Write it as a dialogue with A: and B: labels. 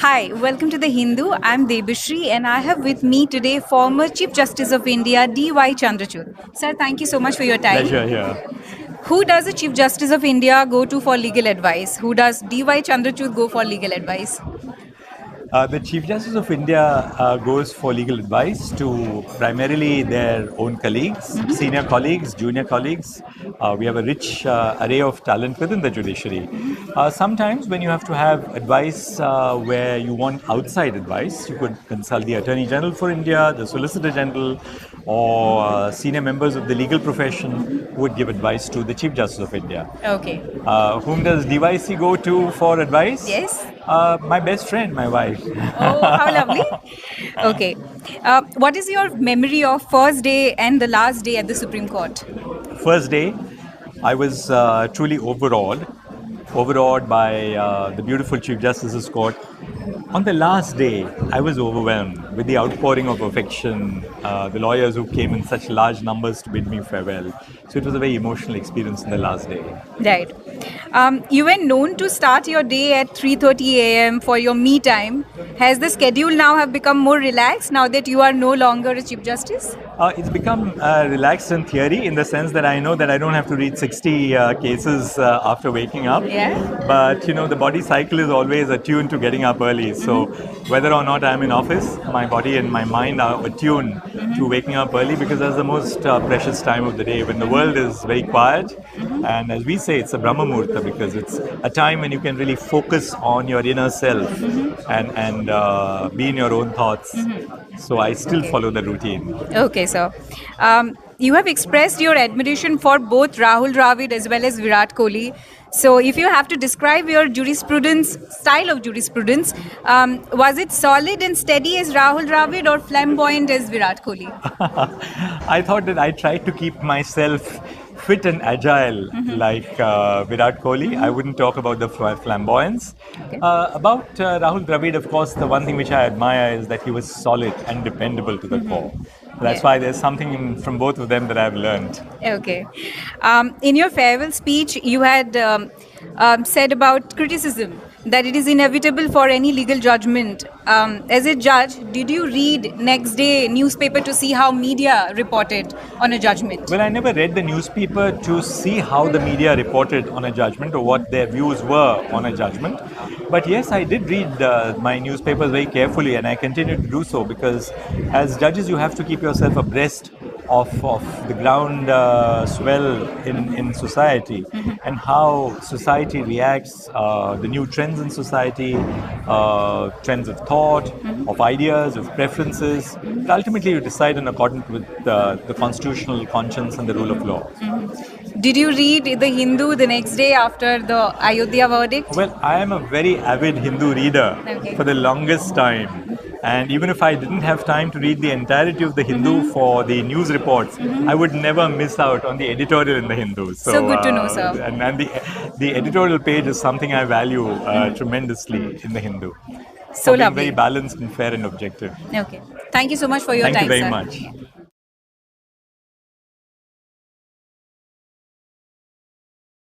A: Hi, welcome to The Hindu. I'm Debasree and I have with me today former Chief Justice of India DY Chandrachud. Sir, thank you so much for your time.
B: Pleasure here.
A: Who does the Chief Justice of India go to for legal advice? Who does DY Chandrachud go for legal advice?
B: The Chief Justice of India goes for legal advice to primarily their own colleagues, senior colleagues, junior colleagues. We have a rich array of talent within the judiciary. Sometimes when you have to have advice where you want outside advice, you could consult the Attorney General for India, the Solicitor General, or senior members of the legal profession who would give advice to the Chief Justice of India.
A: Okay.
B: Whom does DYC go to for advice?
A: Yes.
B: My best friend, my wife.
A: Oh, how lovely. Okay. What is your memory of first day and the last day at the Supreme Court?
B: First day, I was truly overawed by the beautiful Chief Justice's court. On the last day, I was overwhelmed with the outpouring of affection, the lawyers who came in such large numbers to bid me farewell. So it was a very emotional experience in the last day.
A: Right. You were known to start your day at 3:30 a.m. for your me time. Has the schedule now have become more relaxed now that you are no longer a Chief Justice?
B: It's become relaxed in theory in the sense that I know that I don't have to read 60 cases after waking up.
A: Yeah.
B: But, the body cycle is always attuned to getting up early. So whether or not I'm in office, my body and my mind are attuned to waking up early because that's the most precious time of the day when the world is very quiet. And as we say, it's a Brahma Muhurta because it's a time when you can really focus on your inner self and be in your own thoughts. So I still follow the routine.
A: Okay, sir. You have expressed your admiration for both Rahul Dravid as well as Virat Kohli. So if you have to describe your style of jurisprudence, was it solid and steady as Rahul Dravid or flamboyant as Virat Kohli?
B: I thought that I tried to keep myself fit and agile like Virat Kohli. I wouldn't talk about the flamboyance.
A: Okay.
B: About Rahul Dravid, of course, the one thing which I admire is that he was solid and dependable to the core. That's why there's something from both of them that I've learned.
A: Okay. In your farewell speech, you had said about criticism, that it is inevitable for any legal judgment. As a judge, did you read next day newspaper to see how media reported on a judgment?
B: Well, I never read the newspaper to see how the media reported on a judgment or what their views were on a judgment. But yes, I did read my newspapers very carefully and I continue to do so because as judges, you have to keep yourself abreast of the ground swell in society and how society reacts, the new trends in society, trends of thought, of ideas, of preferences. And ultimately, you decide in accordance with the constitutional conscience and the rule of law.
A: Did you read The Hindu the next day after the Ayodhya verdict?
B: Well, I am a very avid Hindu reader for the longest time. And even if I didn't have time to read the entirety of the Hindu for the news reports, I would never miss out on the editorial in the Hindu.
A: So good to know, sir.
B: And the editorial page is something I value tremendously in the Hindu.
A: So
B: for being
A: lovely.
B: very balanced and fair and objective.
A: Okay. Thank you so much for your
B: Thank
A: time,
B: you very
A: sir.
B: much.